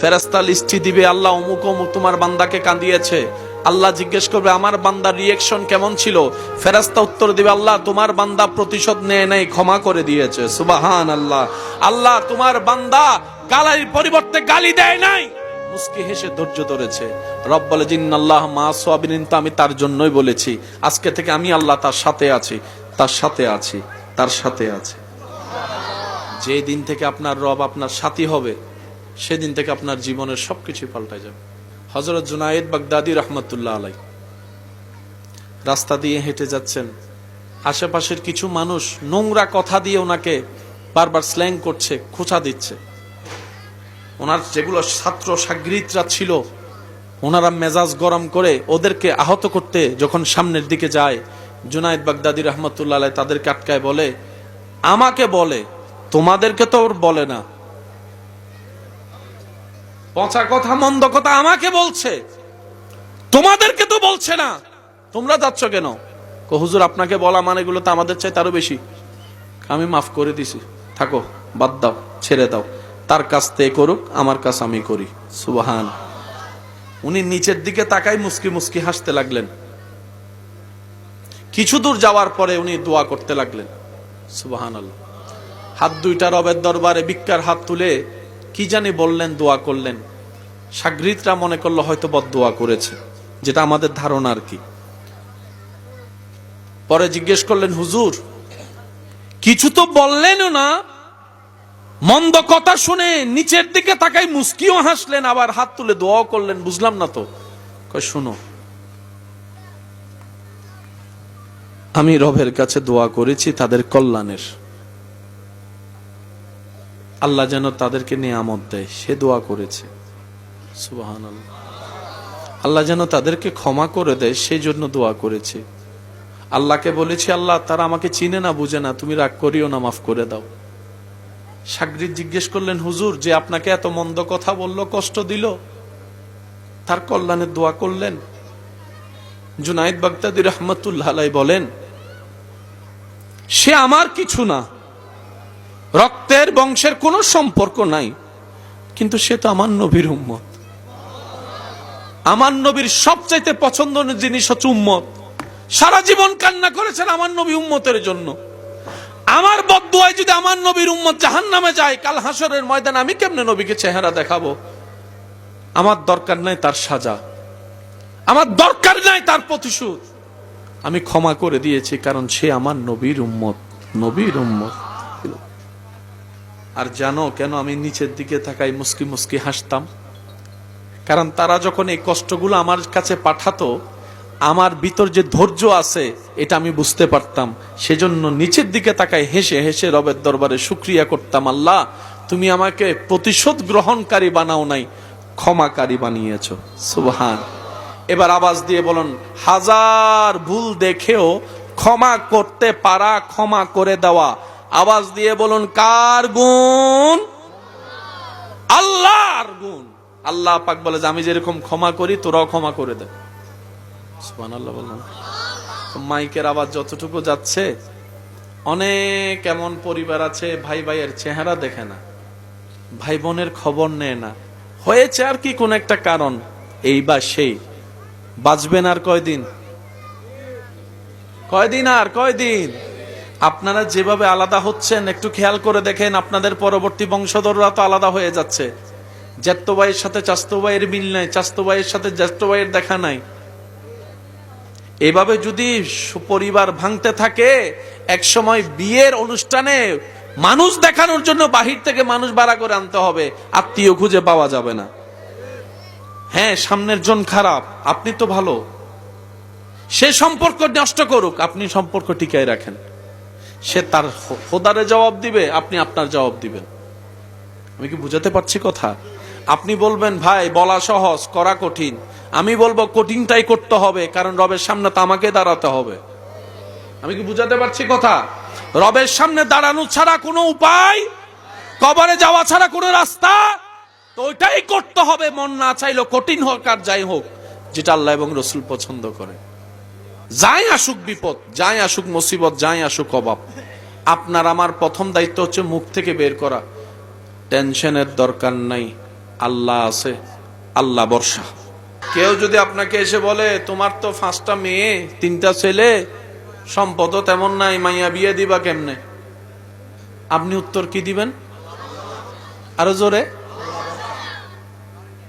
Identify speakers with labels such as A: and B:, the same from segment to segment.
A: ফেরেশতা লিস্টি দিবে, আল্লাহ অমুক অমুক তোমার বান্দাকে কাঁদিয়েছে। আল্লাহ জিজ্ঞেস করবে আমার বান্দার রিয়েকশন কেমন ছিল। ফেরেশতা উত্তর দিবে, আল্লাহ তোমার বান্দা প্রতিশোধ নেয় নাই, ক্ষমা করে দিয়েছে। সুবহানাল্লাহ। আল্লাহ তোমার বান্দা গালির পরিবর্তে গালি দেয় নাই, মুস্কি হেসে ধৈর্য ধরেছে। রব বলে, জিন্নাল্লাহ মা সাবিরিন, তো আমি তার জন্যই বলেছি আজকে থেকে আমি আল্লাহ তার সাথে আছি, তার সাথে আছি, তার সাথে আছি। যে দিন থেকে আপনার রব আপনার সাথী হবে, সেদিন থেকে আপনার জীবনের সবকিছু পাল্টে যাবে। হযরত জুনায়েদ বাগদাদী রাহমাতুল্লাহ আলাইহি রাস্তা দিয়ে হেঁটে যাচ্ছেন, আশেপাশের কিছু মানুষ নোংরা কথা দিয়ে ওনাকে বারবার স্ল্যাং করছে, খোঁচা দিচ্ছে। ওনার যেগুলো ছাত্র সাগরিদরা ছিল, ওনারা মেজাজ গরম করে ওদেরকে আহত করতে যখন সামনের দিকে যায়, জুনায়েদ বাগদাদী রাহমাতুল্লাহ আলাইহি তাদেরকে আটকায় বলে, আমাকে বলে, তোমাদেরকে তো ওর বলে না, পচা কথা মন্দ কথা আমাকে বলছে, তোমাদেরকে তো বলছে না, তোমরা যাচ্ছ কেন? হুজুর আপনাকে বলা মানে গুলো তো আমাদের চাই তারও বেশি, আমি মাফ করে দিছি, থাকো, বাদ দাও, ছেড়ে দাও, তার কাছ থেকে করুক, আমার কাছ আমি করি। সুবহান। উনি নিচের দিকে তাকাই মুস্কি মুস্কি হাসতে লাগলেন। কিছু দূর যাওয়ার পরে উনি দোয়া করতে লাগলেন। সুবহানাল্লাহ। হাত দুইটা রবের দরবারে ভিক্ষার হাত তুলে কি জানি বললেন, দোয়া করলেন। সাগরিদরা মনে করলো হয়তো বদদোয়া করেছে, যেটা আমাদের ধারণা আর কি। পরে জিজ্ঞেস করলেন, হুজুর কিছু তো বললেনও না, মন্দ কথা শুনে নিচের দিকে তাকাই মুস্কিও হাসলেন, আবার হাত তুলে দোয়াও করলেন, বুঝলাম না তো। কই শুনো, আমি রবের কাছে দোয়া করেছি তাদের কল্যাণের, আল্লাহ যেন তাদেরকে নিয়ামত দেয়, সে দোয়া করেছে। সুবহানাল্লাহ। আল্লাহ যেন তাদেরকে ক্ষমা করে দেয়, সেই জন্য দোয়া করেছে। আল্লাহকে বলেছি, আল্লাহ তারা আমাকে চিনে না বুঝে না, তুমি রাগ করিও না, মাফ করে দাও। সাগরিদ জিজ্ঞেস করলেন, হুজুর যে আপনাকে এত মন্দ কথা বললো, কষ্ট দিল, তার কল্যাণের দোয়া করলেন? জুনায়েদ বাগদাদী রাহমাতুল্লাহ আলাইহি বলেন, সে আমার কিছু না, রক্তের বংশের কোনো সম্পর্ক নাই, কিন্তু সে তো আমার নবীর উম্মত। আমার নবীর সবচাইতে পছন্দের জিনিস হচ্ছে উম্মত। সারা জীবন কান্না করেছেন আমার নবী উম্মতের জন্য। আমার বদদুয়ায় যদি আমার নবীর উম্মত জাহান্নামে যায়, কাল হাসরের ময়দানে আমি কেমনে নবীকে চেহারা দেখাবো? আমার দরকার নাই তার সাজা, আমার দরকার নাই তার প্রতিশোধ, আমি ক্ষমা করে দিয়েছি, কারণ সে আমার নবীর উম্মত, নবীর উম্মত। আর জানো কেন আমি নিচের দিকে তাকাই মুস্কি মুস্কি হাসতাম? কারণ তারা যখন এই কষ্টগুলো আমার কাছে পাঠাতো, আমার ভিতর যে ধৈর্য আছে এটা আমি বুঝতে পারতাম। সেজন্য নিচের দিকে তাকাই হেসে হেসে রবের দরবারে শুকরিয়া করতাম, আল্লাহ তুমি আমাকে প্রতিশোধ গ্রহণকারী বানাও নাই, ক্ষমাকারী বানিয়েছো। সুবহান। এবার আওয়াজ দিয়ে বলুন, হাজার ভুল দেখেও ক্ষমা করতে পারা, ক্ষমা করে দেওয়া। আওয়াজ দিয়ে বলুন, কার গুণ? আল্লাহর গুণ। আল্লাহ পাক বলে যে আমি যেরকম ক্ষমা করি তোরাও ক্ষমা করে দে। সুবহানাল্লাহ বলুন। মাইকের আওয়াজ যতটুকু যাচ্ছে, অনেক এমন পরিবার আছে ভাই ভাইয়ের চেহারা দেখে না, ভাই বোনের খবর নেয় না, হয়েছে আর কি কোন একটা কারণ, এই বা সেই। বাঁচবেন আর কয়দিন? কয়দিন আর কয়দিন? আপনারা যেভাবে আলাদা হচ্ছেন একটু খেয়াল করে দেখেন, আপনাদের পরবর্তী বংশধররা তো আলাদা হয়ে যাচ্ছে। জ্যাঠতো ভাইয়ের সাথে চাচতো ভাইয়ের মিল নাই, চাচতো ভাইয়ের সাথে জ্যাঠতো ভাইয়ের দেখা নাই। এভাবে যদি পরিবার ভাঙতে থাকে, এক সময় বিয়ের অনুষ্ঠানে মানুষ দেখানোর জন্য বাহির থেকে মানুষ ভাড়া করে আনতে হবে, আত্মীয় খুঁজে পাওয়া যাবে না। হ্যাঁ, সামনের জন খারাপ, আপনি তো ভালো, সে সম্পর্ক নষ্ট করুক, আপনি সম্পর্ক টিকায় রাখেন। সে তার খোদারে জবাব দিবে, আপনি আপনার জবাব দিবেন। আমি কি বুঝাতে পারছি কথা? আপনি বলবেন ভাই বলা সহজ করা কঠিন, আমি বলবো কঠিনটাই করতে হবে, কারণ রবের সামনে তো আমাকে দাঁড়াতে হবে। আমি কি বুঝাতে পারছি কথা? রবের সামনে দাঁড়ানো ছাড়া কোনো উপায়, কবরে যাওয়া ছাড়া কোনো রাস্তা, তো ওইটাই করতে হবে, মন না চাইলেও, কঠিন হোক আর যাই হোক, যেটা আল্লাহ এবং রসুল পছন্দ করে। যাই আসুক বিপদ, যাই আসুক মুসিবত, যাই আসুক অভাব, আপনার আমার প্রথম দায়িত্ব হচ্ছে মুখ থেকে বের করা, টেনশনের দরকার নাই, আল্লাহ আছে, আল্লাহ ভরসা। কেউ যদি আপনাকে এসে বলে তোমার তো 5টা মেয়ে 3টা ছেলে, সম্পদও তেমন নাই, মাইয়া বিয়ে দিবা কেমনে, আপনি উত্তর কি দিবেন? আরো জোরে।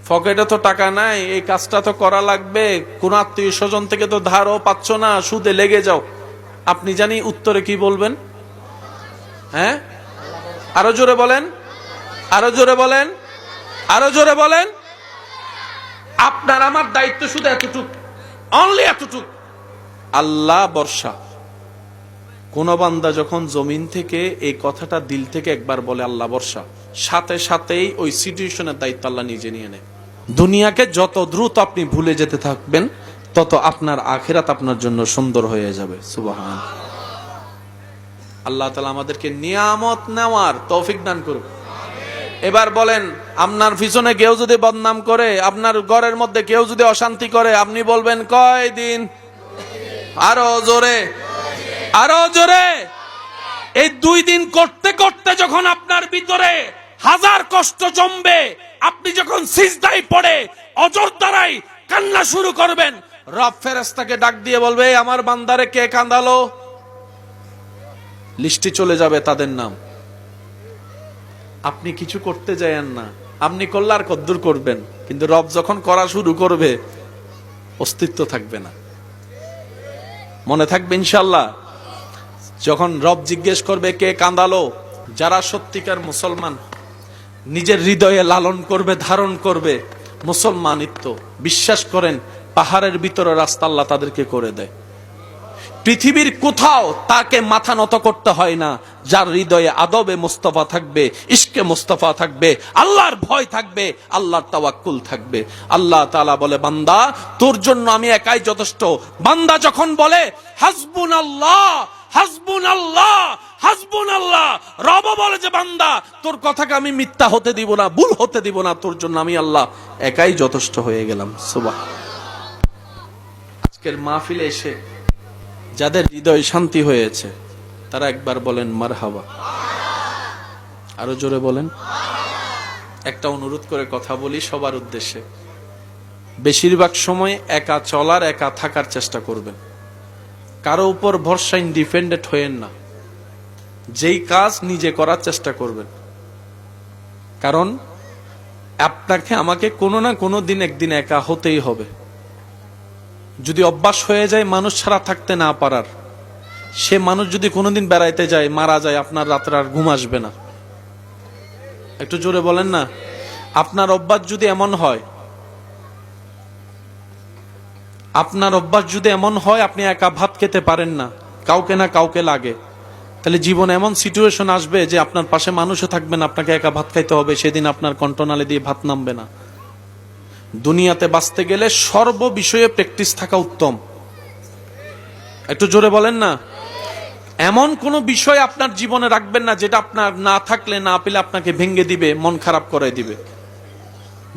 A: পকেটে তো টাকা নাই, এই কাজটা তো করা লাগবে, কোন আত্মীয় স্বজন থেকে তো ধারও পাচ্ছ না, সুদে লেগে যাও, আপনি জানি উত্তরে কি বলবেন? হ্যাঁ, আরো জোরে বলেন, আরো জোরে বলেন, আরো জোরে বলেন। আপনার আমার দায়িত্ব শুধু এতটুক, অনলি এতটুক, আল্লাহ ভরসা। কোন বান্দা যখন জমিন থেকে এই কথাটা দিল থেকে একবার বলে আল্লাহ ভরসা, সাথে সাথেই ওই সিচুয়েশনের দায়িত্ব আল্লাহ নিজে নিয়ে নেয়। দুনিয়াকে যত দ্রুত আপনি ভুলে যেতে থাকবেন, তত আপনার আখিরাত আপনার জন্য সুন্দর হয়ে যাবে। সুবহান আল্লাহ তাআলা আমাদেরকে নিয়ামত নেওয়ার তৌফিক দান করুন। এবার বলেন, আপনার পিছনে কেউ যদি বদনাম করে, আপনার ঘরের মধ্যে কেউ যদি অশান্তি করে, আপনি বলবেন কয়দিন? আরো জোরে, আরো জোরে। এই 2 দিন করতে করতে যখন আপনার ভিতরে হাজার কষ্ট জমবে, আপনি যখন সিজদায় পড়ে অজর দ্বারাই কান্না শুরু করবেন, রব ফেরেশতাকে ডাক দিয়ে বলবে আমার বান্দারে কে কাঁদালো, লিস্টে চলে যাবে তাদের নাম। আপনি কিছু করতে যায়েন না, আপনি করলে আর কদ্দুর করবেন, কিন্তু রব যখন করা শুরু করবে অস্তিত্ব থাকবে না। মনে থাকবে ইনশাআল্লাহ। যখন রব জিজ্ঞেস করবে কে কাঁদালো, যারা সত্যিকার মুসলমান নিজের হৃদয়ে লালন করবে, ধারণ করবে মুসলমানিত্ব, বিশ্বাস করেন পাহাড়ের ভিতরে রাস্তা আল্লাহ তাদেরকে করে দেয়। পৃথিবীর কোথাও তাকে মাথা নত করতে হয় না, যার হৃদয়ে আদবে মুস্তাফা থাকবে, ইশকে মুস্তাফা থাকবে, আল্লাহর ভয় থাকবে, আল্লাহর তাওয়াক্কুল থাকবে। আল্লাহ তাআলা বলে বান্দা তোর জন্য আমি একাই যথেষ্ট। বান্দা যখন বলে হাসবুনাল্লাহ হাসবুনাল্লাহ হাসবুনাল্লাহ, রব বলে যে বান্দা তোর কথাকে আমি মিথ্যা হতে দিব না, ভুল হতে দিব না, তোর জন্য আমি আল্লাহ একাই যথেষ্ট হয়ে গেলাম। সুবহান। আজকের মাহফিলে এসে যাদের হৃদয় শান্তি হয়েছে তারা একবার বলেন মারহাবা। আরো জোরে বলেন। একটা অনুরোধ করে কথা বলি সবার উদ্দেশ্যে, বেশিরভাগ সময় একা চলার, একা থাকার চেষ্টা করবেন। কারো উপর ভরসা ইন্ডিপেন্ডেন্ট হয়েন না, যেই কাজ নিজে করার চেষ্টা করবেন। কারণ আপনাকে আমাকে কোনো না কোনো দিন একদিন একা হতেই হবে। যদি অভ্যাস হয়ে যায় মানুষ ছাড়া থাকতে না পারার, সে মানুষ যদি কোনোদিন বেড়াইতে যায়, মারা যায়, আপনার রাত্রে আর ঘুম আসবে না। একটু জোরে বলেন না। আপনার অভ্যাস যদি এমন হয়, আপনার অভ্যাস যদি এমন হয় আপনি একা ভাত খেতে পারেন না, কাউকে না কাউকে লাগে, তাহলে জীবনে এমন সিচুয়েশন আসবে যে আপনার পাশে মানুষও থাকবে না, আপনাকে একা ভাত খাইতে হবে, সেদিন আপনার কণ্ঠনালী দিয়ে ভাত নামবে না। দুনিয়াতে বাঁচতে গেলে সর্ব বিষয়ে প্র্যাকটিস থাকা উত্তম। একটু জোরে বলেন না। এমন কোন বিষয় আপনার জীবনে রাখবেন না যেটা আপনার না থাকলে, না পেলে আপনাকে ভেঙে দিবে, মন খারাপ করে দিবে।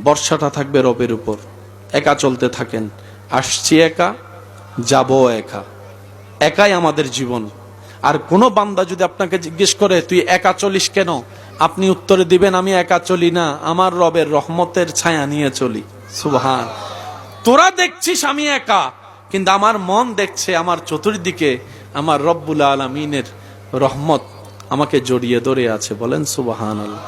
A: ভরসাটা থাকবে রবের উপর। একা চলতে থাকেন, আসছি একা, যাব একা, একাই আমাদের জীবন। আর কোন বান্দা যদি আপনাকে জিজ্ঞেস করে তুই একা চলিস কেন, আপনি উত্তরে দিবেন আমি একা চলি না, আমার রবের রহমতের ছায়া নিয়ে চলি। সুবহান। তোরা দেখছিস আমি একা, কিন্তু আমার মন দেখছে আমার চতুর্দিকে আমার রব্বুল আলামিনের রহমত আমাকে জড়িয়ে ধরে আছে। বলেন সুবহানাল্লাহ।